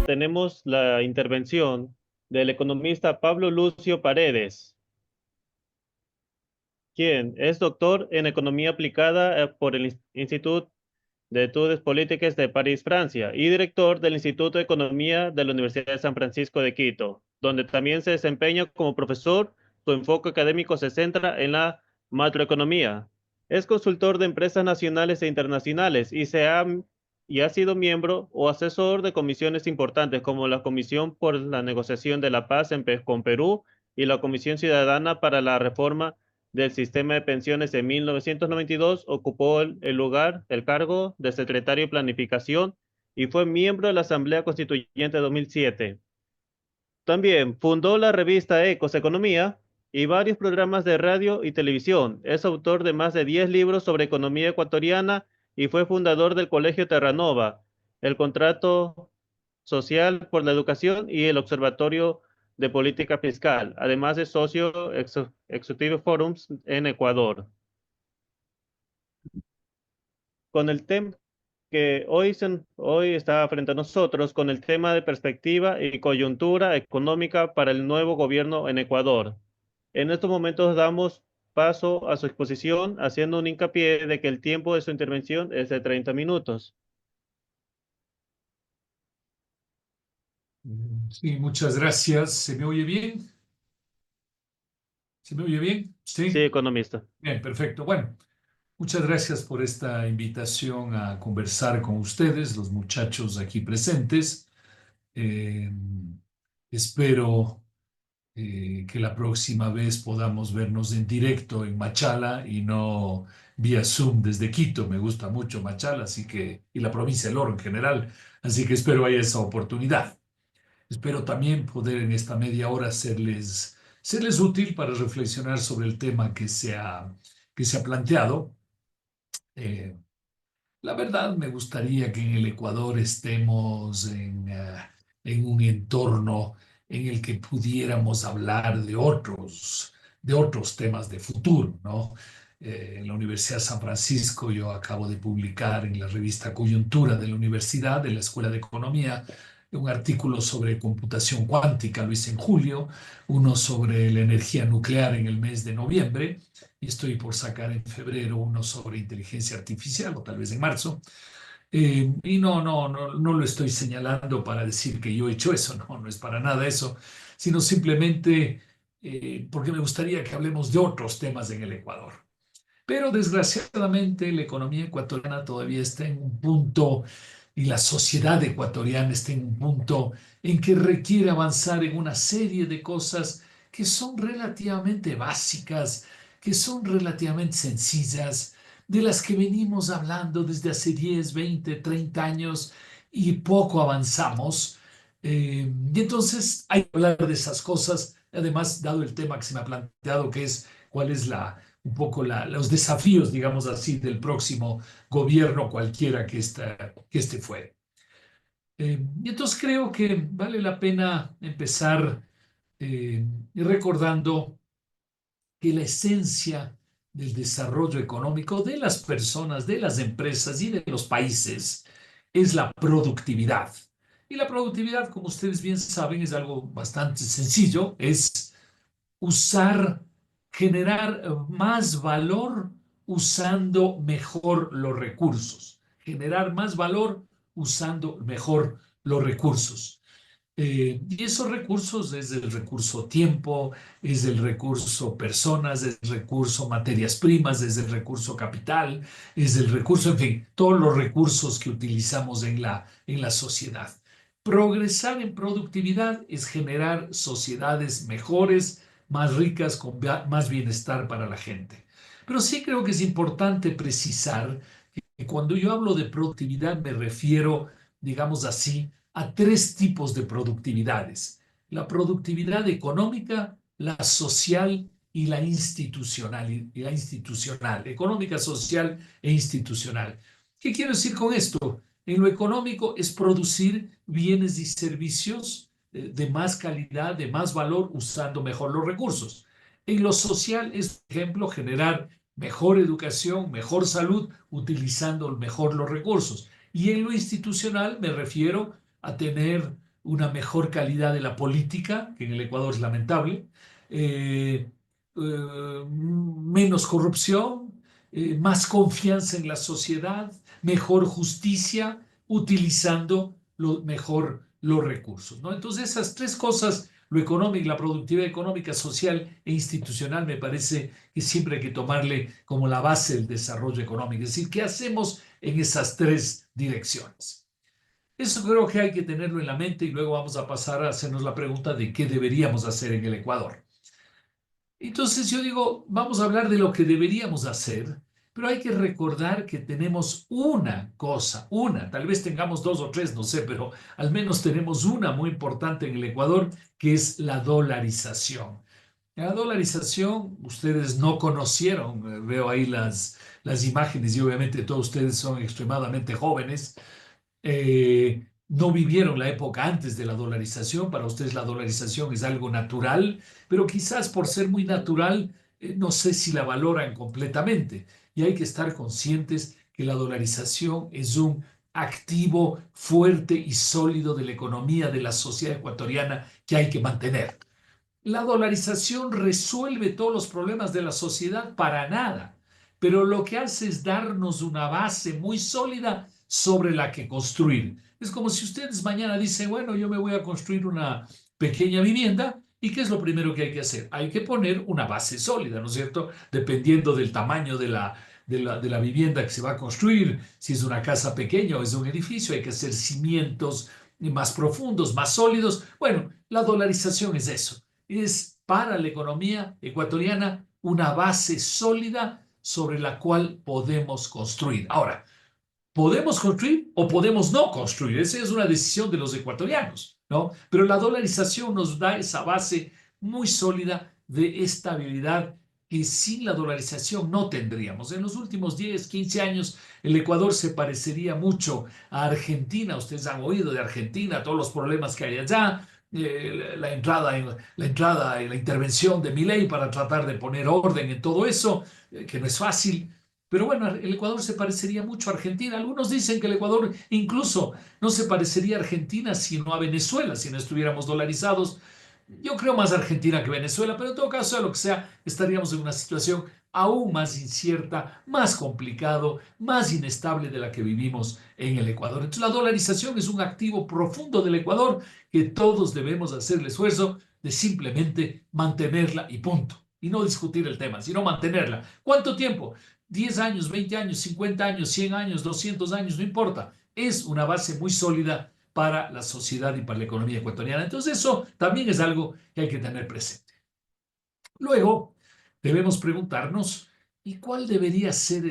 tenemos la intervención del economista Pablo Lucio Paredes, quien es doctor en Economía Aplicada por el Instituto de Estudios Políticos de París, Francia, y director del Instituto de Economía de la Universidad de San Francisco de Quito, donde también se desempeña como profesor. Su enfoque académico se centra en la macroeconomía. Es consultor de empresas nacionales e internacionales y ha sido miembro o asesor de comisiones importantes como la Comisión por la Negociación de la Paz con Perú y la Comisión Ciudadana para la Reforma del sistema de pensiones en 1992, ocupó el cargo de secretario de Planificación y fue miembro de la Asamblea Constituyente de 2007. También fundó la revista Ecos Economía y varios programas de radio y televisión. Es autor de más de 10 libros sobre economía ecuatoriana y fue fundador del Colegio Terranova, el Contrato Social por la Educación y el Observatorio de Política Fiscal, además de socio Executive Forums en Ecuador. Con el tema que hoy está frente a nosotros con el tema de perspectiva y coyuntura económica para el nuevo gobierno en Ecuador. En estos momentos damos paso a su exposición, haciendo un hincapié de que el tiempo de su intervención es de 30 minutos. Sí, muchas gracias. ¿Se me oye bien? ¿Se me oye bien? Sí, Sí. economista. Bien, perfecto. Bueno, muchas gracias por esta invitación a conversar con ustedes, los muchachos aquí presentes. Eh, espero que la próxima vez podamos vernos en directo en Machala y no vía Zoom desde Quito. Me gusta mucho Machala, y la provincia del Oro en general, así que espero haya esa oportunidad. Espero también poder en esta media hora serles útil para reflexionar sobre el tema que se ha planteado. Eh, la verdad, me gustaría que en el Ecuador estemos en un entorno en el que pudiéramos hablar de otros temas de futuro, ¿no? En la Universidad de San Francisco yo acabo de publicar en la revista Coyuntura de la Universidad, de la Escuela de Economía, un artículo sobre computación cuántica, lo hice en julio, uno sobre la energía nuclear en el mes de noviembre, y estoy por sacar en febrero uno sobre inteligencia artificial, o tal vez en marzo. Y no lo estoy señalando para decir que yo he hecho eso, no es para nada eso, sino simplemente porque me gustaría que hablemos de otros temas en el Ecuador. Pero desgraciadamente la economía ecuatoriana todavía está en un punto y la sociedad ecuatoriana está en un punto en que requiere avanzar en una serie de cosas que son relativamente básicas, que son relativamente sencillas, de las que venimos hablando desde hace 10, 20, 30 años y poco avanzamos. Y entonces hay que hablar de esas cosas, además, dado el tema que se me ha planteado, que es cuál es un poco los desafíos, digamos así, del próximo gobierno cualquiera que este fuere. Y entonces creo que vale la pena empezar recordando que la esencia del desarrollo económico de las personas, de las empresas y de los países es la productividad. Y la productividad, como ustedes bien saben, es algo bastante sencillo, es usar, generar más valor usando mejor los recursos, generar más valor usando mejor los recursos. Y esos recursos es el recurso tiempo, es el recurso personas, es el recurso materias primas, es el recurso capital, es el recurso, en fin, todos los recursos que utilizamos en la sociedad. Progresar en productividad es generar sociedades mejores, más ricas, con más bienestar para la gente. Pero sí creo que es importante precisar que cuando yo hablo de productividad me refiero, digamos así, a tres tipos de productividades: la productividad económica, la social y la institucional, económica, social e institucional. ¿Qué quiero decir con esto? En lo económico es producir bienes y servicios de más calidad, de más valor, usando mejor los recursos. En lo social es, por ejemplo, generar mejor educación, mejor salud, utilizando mejor los recursos. Y en lo institucional me refiero a tener una mejor calidad de la política, que en el Ecuador es lamentable, menos corrupción, más confianza en la sociedad, mejor justicia, utilizando mejor los recursos, ¿no? Entonces, esas tres cosas, lo económico, la productividad económica, social e institucional, me parece que siempre hay que tomarle como la base del desarrollo económico. Es decir, ¿qué hacemos en esas tres direcciones? Eso creo que hay que tenerlo en la mente y luego vamos a pasar a hacernos la pregunta de qué deberíamos hacer en el Ecuador. Entonces yo digo, vamos a hablar de lo que deberíamos hacer, pero hay que recordar que tenemos una cosa, tal vez tengamos dos o tres, no sé, pero al menos tenemos una muy importante en el Ecuador, que es la dolarización. La dolarización, ustedes no conocieron, veo ahí las imágenes y obviamente todos ustedes son extremadamente jóvenes, no vivieron la época antes de la dolarización. Para ustedes la dolarización es algo natural, pero quizás por ser muy natural, no sé si la valoran completamente. Y hay que estar conscientes que la dolarización es un activo fuerte y sólido de la economía de la sociedad ecuatoriana que hay que mantener. La dolarización resuelve todos los problemas de la sociedad para nada, pero lo que hace es darnos una base muy sólida sobre la que construir. Es como si ustedes mañana dicen, bueno, yo me voy a construir una pequeña vivienda. ¿Y qué es lo primero que hay que hacer? Hay que poner una base sólida, ¿no es cierto? Dependiendo del tamaño de la vivienda que se va a construir, si es una casa pequeña o es un edificio, hay que hacer cimientos más profundos, más sólidos. Bueno, la dolarización es eso, es para la economía ecuatoriana una base sólida sobre la cual podemos construir. Ahora, podemos construir o podemos no construir. Esa es una decisión de los ecuatorianos, ¿no? Pero la dolarización nos da esa base muy sólida de estabilidad que sin la dolarización no tendríamos. En los últimos 10, 15 años, el Ecuador se parecería mucho a Argentina. Ustedes han oído de Argentina, todos los problemas que hay allá, la intervención de Milei para tratar de poner orden en todo eso, que no es fácil. Pero bueno, el Ecuador se parecería mucho a Argentina. Algunos dicen que el Ecuador incluso no se parecería a Argentina sino a Venezuela, si no estuviéramos dolarizados. Yo creo más a Argentina que Venezuela, pero en todo caso, sea lo que sea, estaríamos en una situación aún más incierta, más complicado, más inestable de la que vivimos en el Ecuador. Entonces, la dolarización es un activo profundo del Ecuador que todos debemos hacer el esfuerzo de simplemente mantenerla y punto. Y no discutir el tema, sino mantenerla. ¿Cuánto tiempo? 10 años, 20 años, 50 años, 100 años, 200 años, no importa. Es una base muy sólida para la sociedad y para la economía ecuatoriana. Entonces eso también es algo que hay que tener presente. Luego, debemos preguntarnos, ¿y cuál debería ser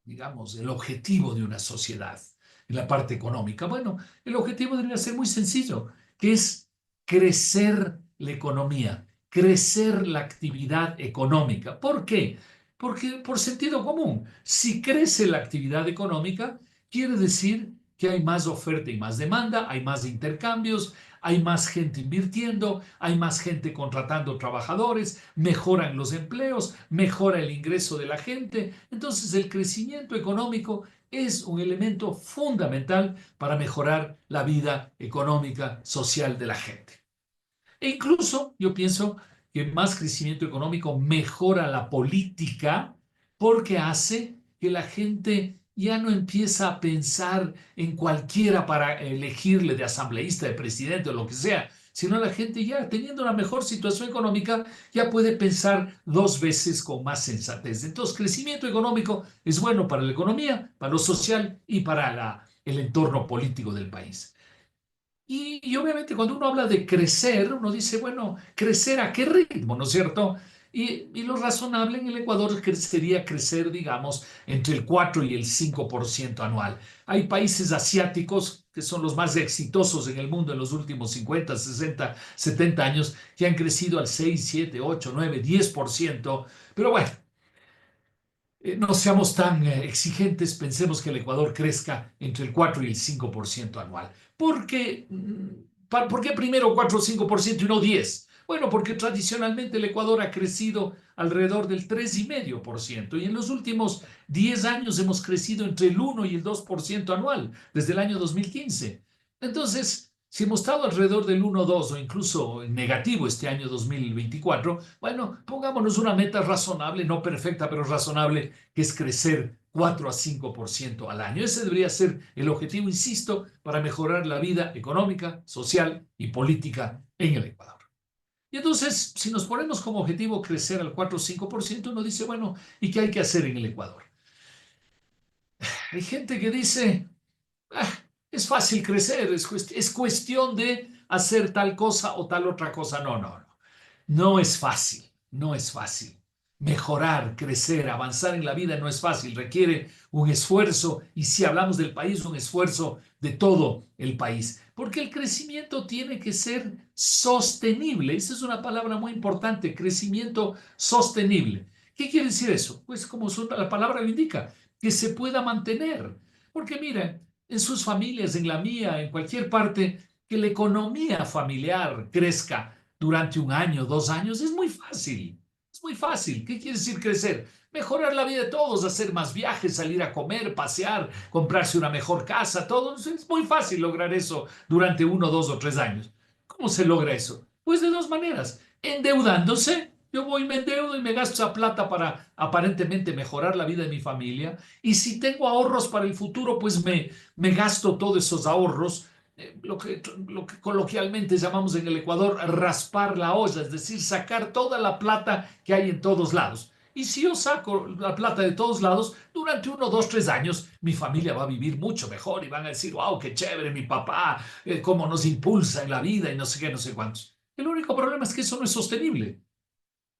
digamos, el objetivo de una sociedad en la parte económica? Bueno, el objetivo debería ser muy sencillo, que es crecer la economía, crecer la actividad económica. ¿Por qué? Porque por sentido común, si crece la actividad económica, quiere decir que hay más oferta y más demanda, hay más intercambios, hay más gente invirtiendo, hay más gente contratando trabajadores, mejoran los empleos, mejora el ingreso de la gente. Entonces, el crecimiento económico es un elemento fundamental para mejorar la vida económica, social de la gente. E incluso yo pienso que más crecimiento económico mejora la política porque hace que la gente ya no empieza a pensar en cualquiera para elegirle de asambleísta, de presidente o lo que sea, sino la gente ya teniendo una mejor situación económica ya puede pensar dos veces con más sensatez. Entonces, crecimiento económico es bueno para la economía, para lo social y para el entorno político del país. Y obviamente cuando uno habla de crecer, uno dice, bueno, ¿crecer a qué ritmo, no es cierto? Y lo razonable en el Ecuador sería crecer, digamos, entre el 4 y el 5% anual. Hay países asiáticos que son los más exitosos en el mundo en los últimos 50, 60, 70 años, que han crecido al 6, 7, 8, 9, 10%. Pero bueno, no seamos tan exigentes, pensemos que el Ecuador crezca entre el 4 y el 5% anual. ¿Por qué primero 4 o 5% y no 10? Bueno, porque tradicionalmente el Ecuador ha crecido alrededor del 3,5% y en los últimos 10 años hemos crecido entre el 1 y el 2% anual, desde el año 2015. Entonces, Si hemos estado alrededor del 1,2 o incluso en negativo este año 2024, bueno, pongámonos una meta razonable, no perfecta, pero razonable, que es crecer 4 a 5% al año. Ese debería ser el objetivo, insisto, para mejorar la vida económica, social y política en el Ecuador. Y entonces, si nos ponemos como objetivo crecer al 4 o 5%, uno dice, bueno, ¿y qué hay que hacer en el Ecuador? Hay gente que dice, ah, es fácil crecer, es cuestión de hacer tal cosa o tal otra cosa. No, no, no. No es fácil, no es fácil. Mejorar, crecer, avanzar en la vida no es fácil, requiere un esfuerzo y si hablamos del país, un esfuerzo de todo el país, porque el crecimiento tiene que ser sostenible. Esa es una palabra muy importante, crecimiento sostenible. ¿Qué quiere decir eso? Pues como la palabra lo indica, que se pueda mantener. Porque miren, en sus familias, en la mía, en cualquier parte, que la economía familiar crezca durante un año, 2 años, es muy fácil. Es muy fácil. ¿Qué quiere decir crecer? Mejorar la vida de todos, hacer más viajes, salir a comer, pasear, comprarse una mejor casa, todo. Es muy fácil lograr eso durante 1, 2 o 3 años. ¿Cómo se logra eso? Pues de dos maneras. Endeudándose. Yo voy, me endeudo y me gasto esa plata para aparentemente mejorar la vida de mi familia. Y si tengo ahorros para el futuro, pues me gasto todos esos ahorros lo que coloquialmente llamamos en el Ecuador raspar la olla, es decir, sacar toda la plata que hay en todos lados. Y si yo saco la plata de todos lados, durante 1, 2, 3 años, mi familia va a vivir mucho mejor y van a decir, wow, qué chévere mi papá, cómo nos impulsa en la vida y no sé qué, no sé cuántos. El único problema es que eso no es sostenible.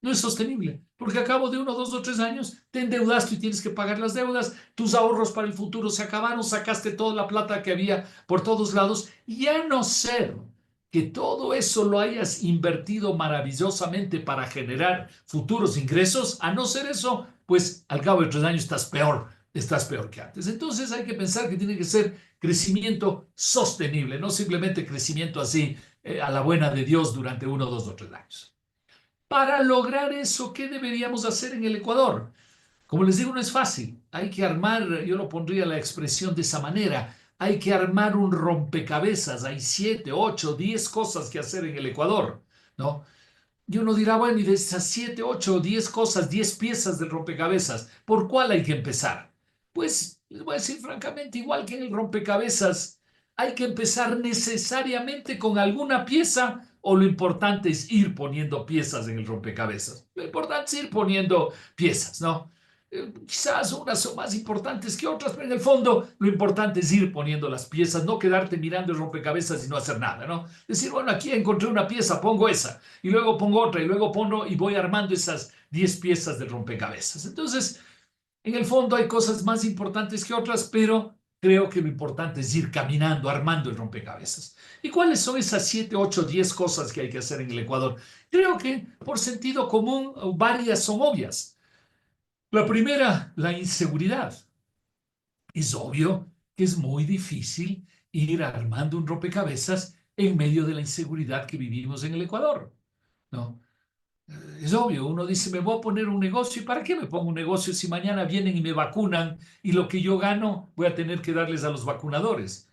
No es sostenible, porque a cabo de 1, 2 o 3 años te endeudaste y tienes que pagar las deudas, tus ahorros para el futuro se acabaron, sacaste toda la plata que había por todos lados y a no ser que todo eso lo hayas invertido maravillosamente para generar futuros ingresos, a no ser eso, pues al cabo de 3 años estás peor que antes. Entonces hay que pensar que tiene que ser crecimiento sostenible, no simplemente crecimiento así a la buena de Dios durante 1, 2 o 3 años. Para lograr eso, ¿qué deberíamos hacer en el Ecuador? Como les digo, no es fácil. Hay que armar, yo lo pondría la expresión de esa manera, hay que armar un rompecabezas. Hay 7, 8, 10 cosas que hacer en el Ecuador, ¿no? Y uno dirá, bueno, y de esas 7, 8 o 10 cosas, 10 piezas del rompecabezas, ¿por cuál hay que empezar? Pues les voy a decir francamente, igual que en el rompecabezas, hay que empezar necesariamente con alguna pieza o lo importante es ir poniendo piezas en el rompecabezas. Lo importante es ir poniendo piezas, ¿no? Quizás unas son más importantes que otras, pero en el fondo lo importante es ir poniendo las piezas, no quedarte mirando el rompecabezas y no hacer nada, ¿no? Decir, bueno, aquí encontré una pieza, pongo esa y luego pongo otra y luego pongo y voy armando esas 10 piezas del rompecabezas. Entonces, en el fondo hay cosas más importantes que otras, pero creo que lo importante es ir caminando, armando el rompecabezas. ¿Y cuáles son esas 7, 8, 10 cosas que hay que hacer en el Ecuador? Creo que por sentido común varias son obvias. La primera, la inseguridad. Es obvio que es muy difícil ir armando un rompecabezas en medio de la inseguridad que vivimos en el Ecuador, ¿no? Es obvio, uno dice, me voy a poner un negocio, ¿y para qué me pongo un negocio si mañana vienen y me vacunan y lo que yo gano voy a tener que darles a los vacunadores?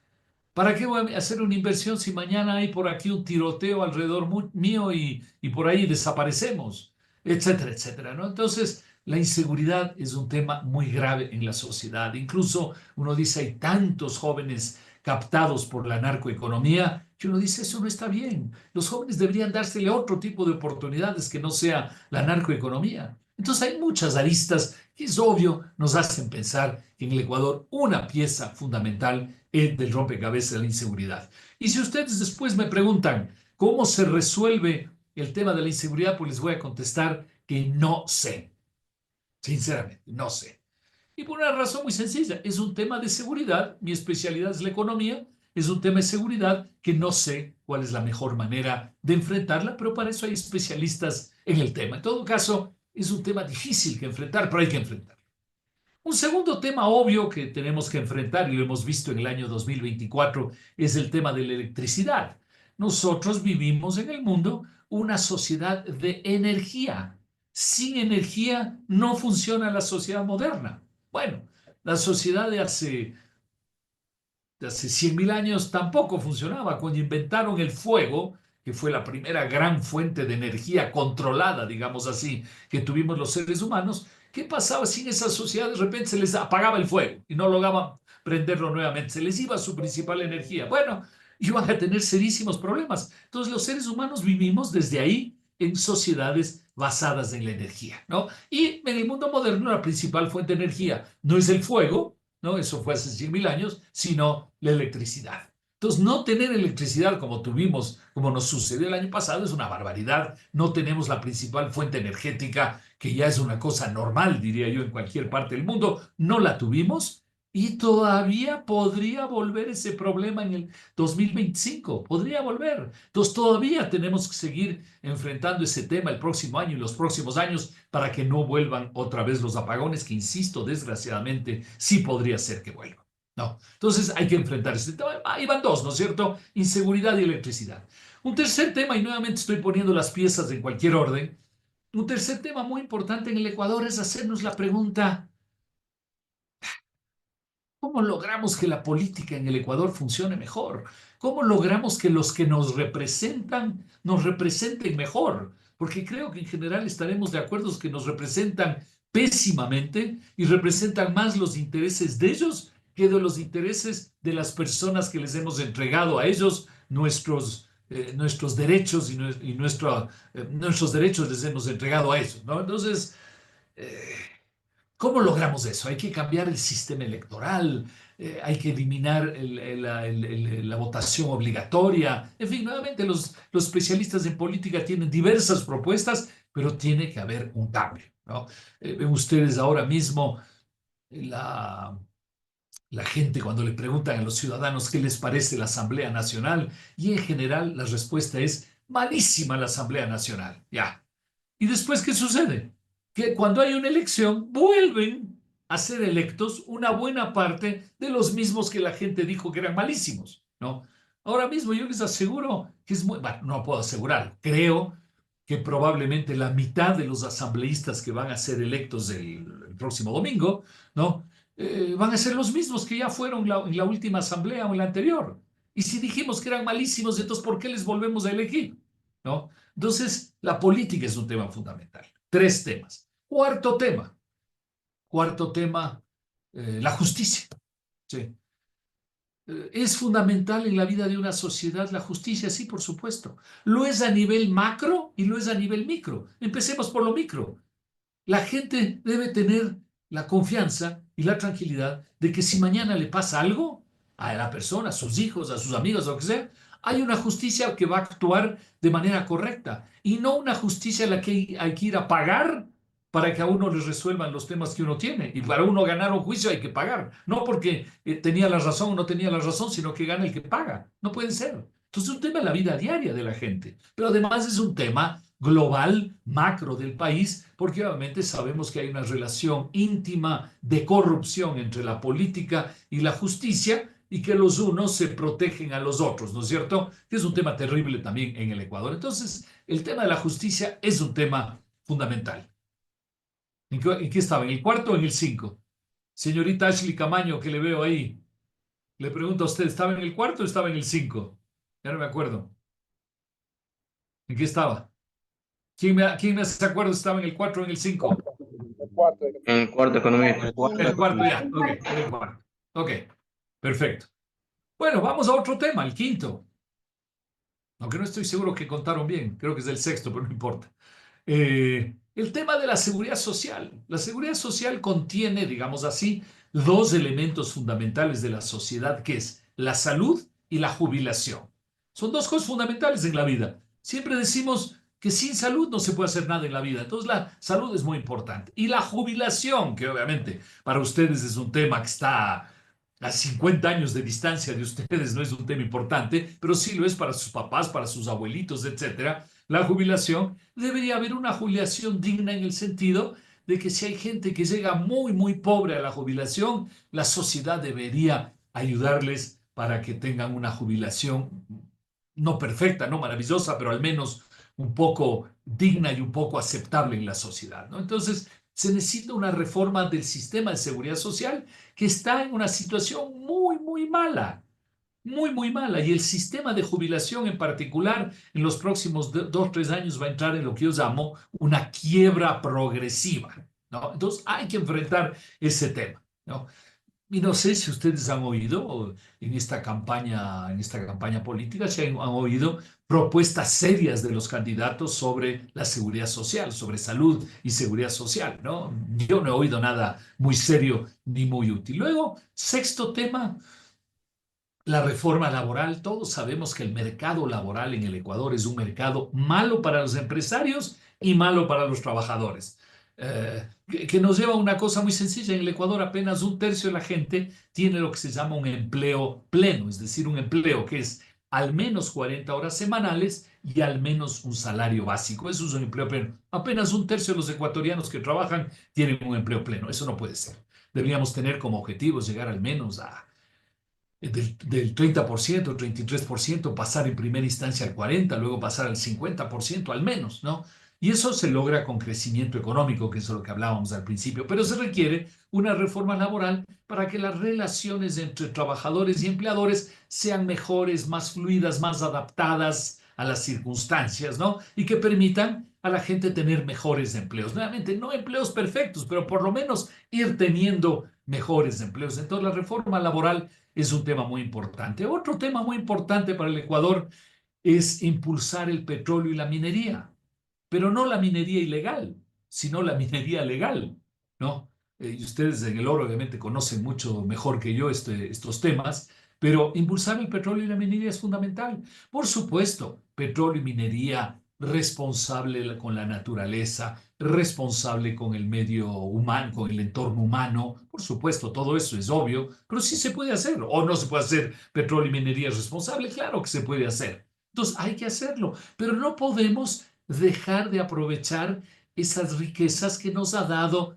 ¿Para qué voy a hacer una inversión si mañana hay por aquí un tiroteo alrededor mío y por ahí desaparecemos? Etcétera, etcétera, ¿no? Entonces, la inseguridad es un tema muy grave en la sociedad. Incluso uno dice, hay tantos jóvenes captados por la narcoeconomía que uno dice, eso no está bien. Los jóvenes deberían dársele otro tipo de oportunidades que no sea la narcoeconomía. Entonces, hay muchas aristas que es obvio nos hacen pensar que en el Ecuador una pieza fundamental del rompecabezas de la inseguridad. Y si ustedes después me preguntan cómo se resuelve el tema de la inseguridad, pues les voy a contestar que no sé. Sinceramente, no sé. Y por una razón muy sencilla, es un tema de seguridad, mi especialidad es la economía, es un tema de seguridad que no sé cuál es la mejor manera de enfrentarla, pero para eso hay especialistas en el tema. En todo caso, es un tema difícil que enfrentar, pero hay que enfrentar. Un segundo tema obvio que tenemos que enfrentar, y lo hemos visto en el año 2024, es el tema de la electricidad. Nosotros vivimos en el mundo una sociedad de energía. Sin energía no funciona la sociedad moderna. Bueno, la sociedad de hace hace 100.000 años tampoco funcionaba. Cuando inventaron el fuego, que fue la primera gran fuente de energía controlada, digamos así, que tuvimos los seres humanos, ¿qué pasaba si en esa sociedad de repente se les apagaba el fuego y no lograban prenderlo nuevamente? Se les iba su principal energía. Bueno, iban a tener serísimos problemas. Entonces los seres humanos vivimos desde ahí en sociedades basadas en la energía, ¿no? Y en el mundo moderno la principal fuente de energía no es el fuego, ¿no? Eso fue hace 100.000 años, sino la electricidad. Entonces, no tener electricidad como tuvimos, como nos sucedió el año pasado, es una barbaridad. No tenemos la principal fuente energética, que ya es una cosa normal, diría yo, en cualquier parte del mundo. No la tuvimos y todavía podría volver ese problema en el 2025. Podría volver. Entonces, todavía tenemos que seguir enfrentando ese tema el próximo año y los próximos años para que no vuelvan otra vez los apagones, que insisto, desgraciadamente, sí podría ser que vuelvan. No. Entonces hay que enfrentar este tema. Ahí van dos, ¿no es cierto? Inseguridad y electricidad. Un tercer tema, y nuevamente estoy poniendo las piezas en cualquier orden, un tercer tema muy importante en el Ecuador es hacernos la pregunta, ¿cómo logramos que la política en el Ecuador funcione mejor? ¿Cómo logramos que los que nos representen mejor? Porque creo que en general estaremos de acuerdo que nos representan pésimamente y representan más los intereses de ellos que de los intereses de las personas que les hemos entregado a ellos nuestros derechos nuestros derechos les hemos entregado a ellos, ¿no? Entonces, eh, ¿cómo logramos eso? Hay que cambiar el sistema electoral, hay que eliminar la votación obligatoria. En fin, nuevamente los especialistas en política tienen diversas propuestas, pero tiene que haber un cambio, ¿no? Ven ustedes ahora mismo la, la gente cuando le preguntan a los ciudadanos qué les parece la Asamblea Nacional y en general la respuesta es malísima la Asamblea Nacional. Ya. ¿Y después qué sucede? Que cuando hay una elección, vuelven a ser electos una buena parte de los mismos que la gente dijo que eran malísimos, ¿no? Ahora mismo yo les aseguro que es muy, bueno, no puedo asegurar, creo que probablemente la mitad de los asambleístas que van a ser electos el próximo domingo, ¿no? Van a ser los mismos que ya fueron en la última asamblea o en la anterior. Y si dijimos que eran malísimos, entonces ¿por qué les volvemos a elegir? ¿No? Entonces, la política es un tema fundamental. Tres temas. Cuarto tema, la justicia. Sí. ¿Es fundamental en la vida de una sociedad la justicia? Sí, por supuesto. Lo es a nivel macro y lo es a nivel micro. Empecemos por lo micro. La gente debe tener la confianza y la tranquilidad de que si mañana le pasa algo a la persona, a sus hijos, a sus amigos, o lo que sea, hay una justicia que va a actuar de manera correcta y no una justicia a la que hay que ir a pagar para que a uno les resuelvan los temas que uno tiene. Y para uno ganar un juicio hay que pagar, no porque tenía la razón o no tenía la razón, sino que gana el que paga. No puede ser. Entonces es un tema de la vida diaria de la gente, pero además es un tema global, macro del país, porque obviamente sabemos que hay una relación íntima de corrupción entre la política y la justicia y que los unos se protegen a los otros, ¿no es cierto? Que es un tema terrible también en el Ecuador. Entonces, el tema de la justicia es un tema fundamental. ¿En qué estaba? ¿En el cuarto o en el cinco? Señorita Ashley Camaño, que le veo ahí, le pregunto a usted, ¿estaba en el cuarto o estaba en el cinco? Ya no me acuerdo. ¿En qué estaba? ¿Quién me hace acuerdo si estaba en el 4 o en el 5? En el cuarto economía. En el cuarto ya, ok, en el cuarto. Ok, perfecto. Bueno, vamos a otro tema, el quinto. Aunque no estoy seguro que contaron bien, creo que es el sexto, pero no importa. El tema de la seguridad social. La seguridad social contiene, digamos así, dos elementos fundamentales de la sociedad, que es la salud y la jubilación. Son dos cosas fundamentales en la vida. Siempre decimos que sin salud no se puede hacer nada en la vida. Entonces la salud es muy importante. Y la jubilación, que obviamente para ustedes es un tema que está a 50 años de distancia de ustedes, no es un tema importante, pero sí lo es para sus papás, para sus abuelitos, etcétera. La jubilación, debería haber una jubilación digna en el sentido de que si hay gente que llega muy, muy pobre a la jubilación, la sociedad debería ayudarles para que tengan una jubilación no perfecta, no maravillosa, pero al menos un poco digna y un poco aceptable en la sociedad, ¿no? Entonces, se necesita una reforma del sistema de seguridad social que está en una situación muy, muy mala. muy, muy mala. Y el sistema de jubilación en particular, en los próximos 2 o 3 años va a entrar en lo que yo llamo una quiebra progresiva, ¿no? Entonces hay que enfrentar ese tema, ¿no? Y no sé si ustedes han oído en esta campaña política, si han oído propuestas serias de los candidatos sobre la seguridad social, sobre salud y seguridad social, ¿no? Yo no he oído nada muy serio ni muy útil. Luego, sexto tema, la reforma laboral. Todos sabemos que el mercado laboral en el Ecuador es un mercado malo para los empresarios y malo para los trabajadores. Que nos lleva a una cosa muy sencilla. En el Ecuador apenas 1/3 de la gente tiene lo que se llama un empleo pleno, es decir, un empleo que es al menos 40 horas semanales y al menos un salario básico. Eso es un empleo pleno. Apenas 1/3 de los ecuatorianos que trabajan tienen un empleo pleno. Eso no puede ser. Deberíamos tener como objetivo llegar al menos a del 30%, 33%, pasar en primera instancia al 40%, luego pasar al 50% al menos, ¿no? Y eso se logra con crecimiento económico, que es lo que hablábamos al principio, pero se requiere una reforma laboral para que las relaciones entre trabajadores y empleadores sean mejores, más fluidas, más adaptadas a las circunstancias, ¿no? Y que permitan a la gente tener mejores empleos. Nuevamente, no empleos perfectos, pero por lo menos ir teniendo mejores empleos. Entonces, la reforma laboral es un tema muy importante. Otro tema muy importante para el Ecuador es impulsar el petróleo y la minería, pero no la minería ilegal, sino la minería legal, ¿no? Y ustedes en el oro obviamente conocen mucho mejor que yo estos temas, pero impulsar el petróleo y la minería es fundamental. Por supuesto, petróleo y minería responsable con la naturaleza, responsable con el medio humano, con el entorno humano. Por supuesto, todo eso es obvio, pero sí se puede hacer. O no se puede hacer petróleo y minería responsable, claro que se puede hacer. Entonces hay que hacerlo, pero no podemos dejar de aprovechar esas riquezas que nos ha dado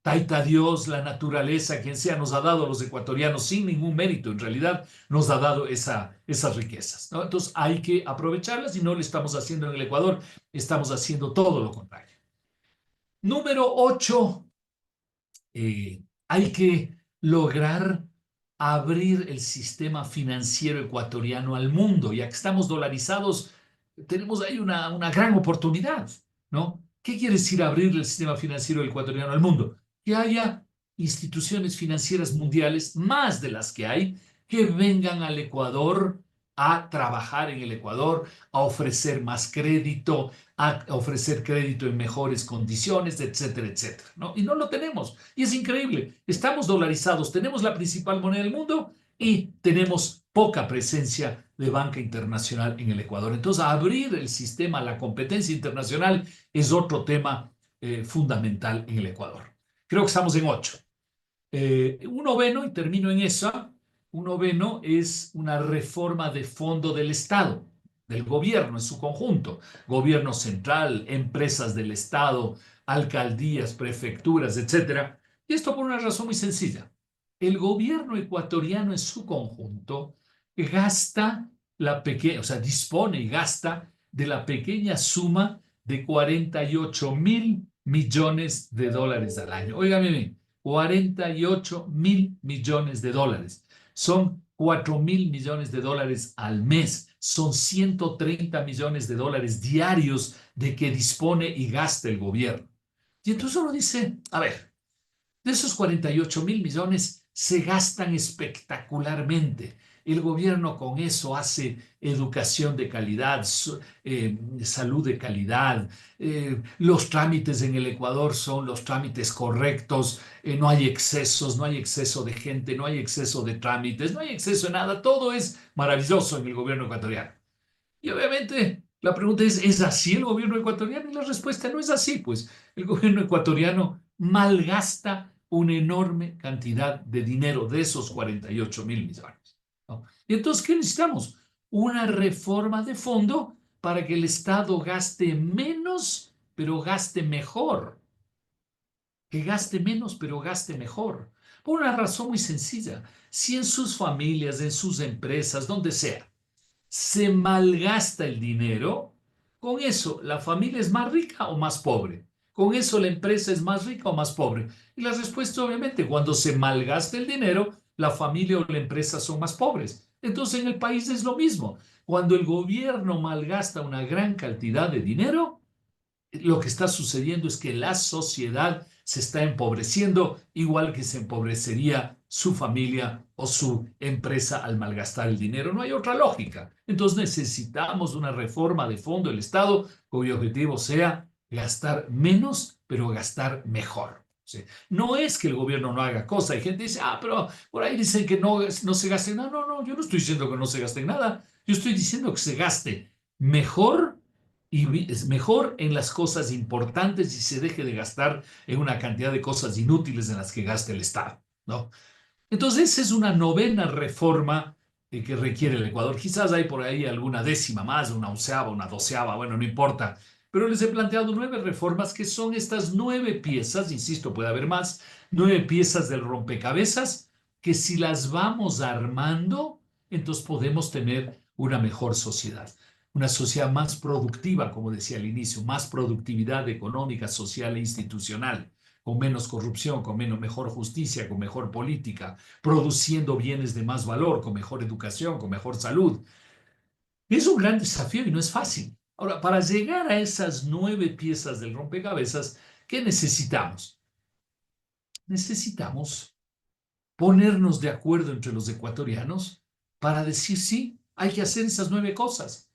Taita Dios, la naturaleza, quien sea, nos ha dado a los ecuatorianos sin ningún mérito. En realidad nos ha dado esas riquezas, ¿no? Entonces hay que aprovecharlas y no lo estamos haciendo en el Ecuador, estamos haciendo todo lo contrario. Número 8, hay que lograr abrir el sistema financiero ecuatoriano al mundo. Ya que estamos dolarizados, tenemos ahí una gran oportunidad, ¿no? ¿Qué quiere decir abrir el sistema financiero ecuatoriano al mundo? Que haya instituciones financieras mundiales, más de las que hay, que vengan al Ecuador a trabajar en el Ecuador, a ofrecer más crédito, a ofrecer crédito en mejores condiciones, etcétera, etcétera, ¿no? Y no lo tenemos. Y es increíble. Estamos dolarizados, tenemos la principal moneda del mundo y tenemos poca presencia de banca internacional en el Ecuador. Entonces, abrir el sistema a la competencia internacional es otro tema fundamental en el Ecuador. Creo que estamos en 8. Un noveno, y termino en esa, un noveno es una reforma de fondo del Estado, del gobierno en su conjunto, gobierno central, empresas del Estado, alcaldías, prefecturas, etcétera. Y esto por una razón muy sencilla. El gobierno ecuatoriano en su conjunto gasta dispone y gasta de la pequeña suma de 48.000 millones de dólares al año. Óigame bien, 48.000 millones de dólares. Son 4.000 millones de dólares al mes. Son 130 millones de dólares diarios de que dispone y gasta el gobierno. Y entonces uno dice, a ver, de esos 48.000 millones se gastan espectacularmente. El gobierno con eso hace educación de calidad, salud de calidad. Los trámites en el Ecuador son los trámites correctos. No hay excesos, no hay exceso de gente, no hay exceso de trámites, no hay exceso de nada. Todo es maravilloso en el gobierno ecuatoriano. Y obviamente la pregunta ¿es así el gobierno ecuatoriano? Y la respuesta no es así, pues el gobierno ecuatoriano malgasta una enorme cantidad de dinero de esos 48.000 millones, ¿no? Y entonces, ¿qué necesitamos? Una reforma de fondo para que el Estado gaste menos, pero gaste mejor. Que gaste menos, pero gaste mejor. Por una razón muy sencilla. Si en sus familias, en sus empresas, donde sea, se malgasta el dinero, con eso la familia es más rica o más pobre. Con eso la empresa es más rica o más pobre. Y la respuesta obviamente, cuando se malgasta el dinero, la familia o la empresa son más pobres. Entonces en el país es lo mismo. Cuando el gobierno malgasta una gran cantidad de dinero, lo que está sucediendo es que la sociedad se está empobreciendo, igual que se empobrecería su familia o su empresa al malgastar el dinero. No hay otra lógica. Entonces necesitamos una reforma de fondo del Estado cuyo objetivo sea gastar menos, pero gastar mejor. ¿Sí? No es que el gobierno no haga cosas. Hay gente que dice, pero por ahí dicen que no se gaste nada. No, no, yo no estoy diciendo que no se gaste nada. Yo estoy diciendo que se gaste mejor y es mejor en las cosas importantes y se deje de gastar en una cantidad de cosas inútiles en las que gasta el Estado, ¿no? Entonces, esa es una novena reforma que requiere el Ecuador. Quizás hay por ahí alguna décima más, una onceava, una doceava, bueno, no importa. Pero les he planteado 9 reformas que son estas 9 piezas, insisto, puede haber más, 9 piezas del rompecabezas, que si las vamos armando, entonces podemos tener una mejor sociedad. Una sociedad más productiva, como decía al inicio, más productividad económica, social e institucional, con menos corrupción, con mejor justicia, con mejor política, produciendo bienes de más valor, con mejor educación, con mejor salud. Es un gran desafío y no es fácil. Ahora, para llegar a esas 9 piezas del rompecabezas, ¿qué necesitamos? Necesitamos ponernos de acuerdo entre los ecuatorianos para decir sí, hay que hacer esas 9 cosas.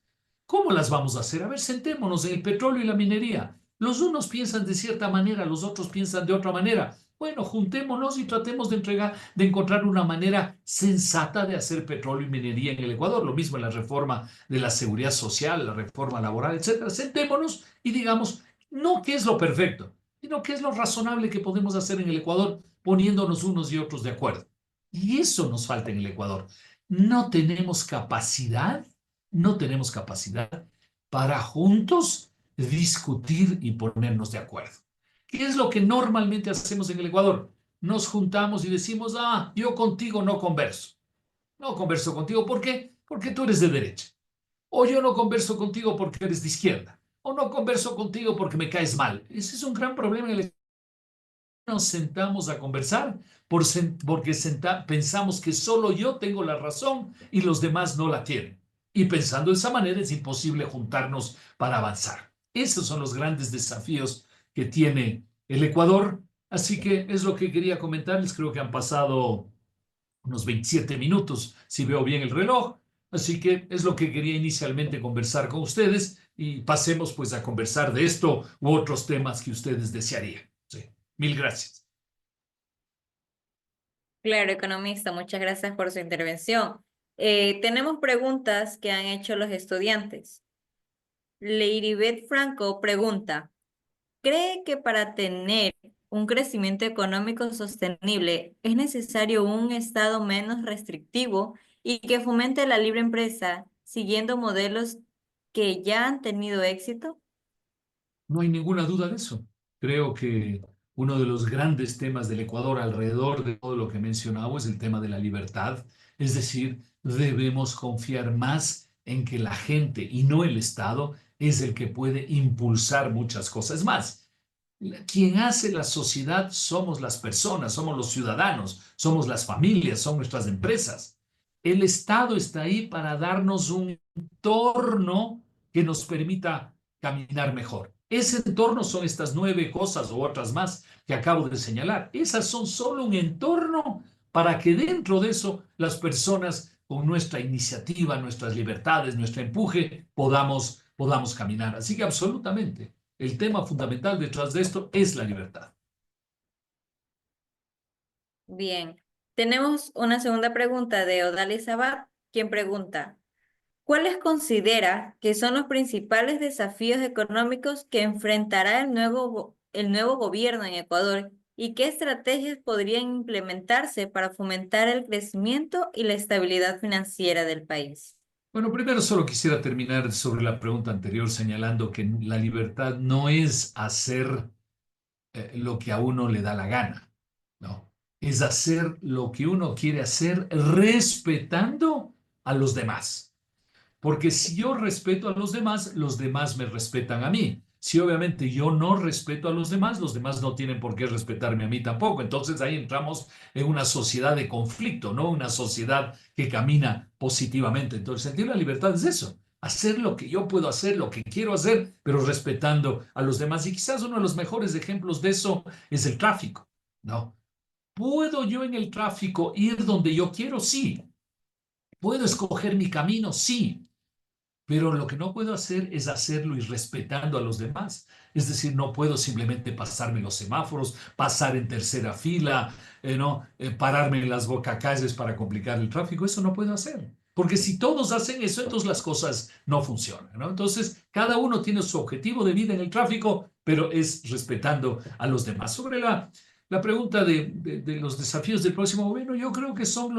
¿Cómo las vamos a hacer? A ver, sentémonos en el petróleo y la minería. Los unos piensan de cierta manera, los otros piensan de otra manera. Bueno, juntémonos y tratemos de encontrar una manera sensata de hacer petróleo y minería en el Ecuador. Lo mismo en la reforma de la seguridad social, la reforma laboral, etcétera. Sentémonos y digamos, no qué es lo perfecto, sino qué es lo razonable que podemos hacer en el Ecuador poniéndonos unos y otros de acuerdo. Y eso nos falta en el Ecuador. No tenemos capacidad no tenemos capacidad para juntos discutir y ponernos de acuerdo. ¿Qué es lo que normalmente hacemos en el Ecuador? Nos juntamos y decimos, yo contigo no converso. No converso contigo, ¿por qué? Porque tú eres de derecha. O yo no converso contigo porque eres de izquierda. O no converso contigo porque me caes mal. Ese es un gran problema en el nos sentamos a conversar porque pensamos que solo yo tengo la razón y los demás no la tienen. Y pensando de esa manera es imposible juntarnos para avanzar. Esos son los grandes desafíos que tiene el Ecuador. Así que es lo que quería comentarles. Creo que han pasado unos 27 minutos, si veo bien el reloj. Así que es lo que quería inicialmente conversar con ustedes y pasemos pues a conversar de esto u otros temas que ustedes desearían. Sí. Mil gracias. Claro, economista, muchas gracias por su intervención. Tenemos preguntas que han hecho los estudiantes. Leiribet Franco pregunta, ¿cree que para tener un crecimiento económico sostenible es necesario un Estado menos restrictivo y que fomente la libre empresa siguiendo modelos que ya han tenido éxito? No hay ninguna duda de eso. Creo que uno de los grandes temas del Ecuador alrededor de todo lo que he mencionado es el tema de la libertad. Es decir, debemos confiar más en que la gente y no el Estado es el que puede impulsar muchas cosas más. Quien hace la sociedad somos las personas, somos los ciudadanos, somos las familias, son nuestras empresas. El Estado está ahí para darnos un entorno que nos permita caminar mejor. Ese entorno son estas 9 cosas o otras más que acabo de señalar. Esas son solo un entorno para que dentro de eso las personas con nuestra iniciativa, nuestras libertades, nuestro empuje, podamos caminar. Así que absolutamente, el tema fundamental detrás de esto es la libertad. Bien, tenemos una segunda pregunta de Odalis Sabat, quien pregunta, ¿cuáles considera que son los principales desafíos económicos que enfrentará el nuevo gobierno en Ecuador y qué estrategias podrían implementarse para fomentar el crecimiento y la estabilidad financiera del país? Bueno, primero solo quisiera terminar sobre la pregunta anterior señalando que la libertad no es hacer lo que a uno le da la gana, ¿no? Es hacer lo que uno quiere hacer respetando a los demás. Porque si yo respeto a los demás me respetan a mí. Si obviamente yo no respeto a los demás no tienen por qué respetarme a mí tampoco. Entonces ahí entramos en una sociedad de conflicto, ¿no? Una sociedad que camina positivamente. Entonces, el sentido de la libertad es eso, hacer lo que yo puedo hacer, lo que quiero hacer, pero respetando a los demás. Y quizás uno de los mejores ejemplos de eso es el tráfico, ¿no? ¿Puedo yo en el tráfico ir donde yo quiero? Sí. ¿Puedo escoger mi camino? Sí. Pero lo que no puedo hacer es hacerlo irrespetando a los demás. Es decir, no puedo simplemente pasarme los semáforos, pasar en tercera fila, pararme en las bocacalles para complicar el tráfico. Eso no puedo hacer. Porque si todos hacen eso, entonces las cosas no funcionan, ¿no? Entonces, cada uno tiene su objetivo de vida en el tráfico, pero es respetando a los demás. Sobre la pregunta de los desafíos del próximo gobierno, yo creo que son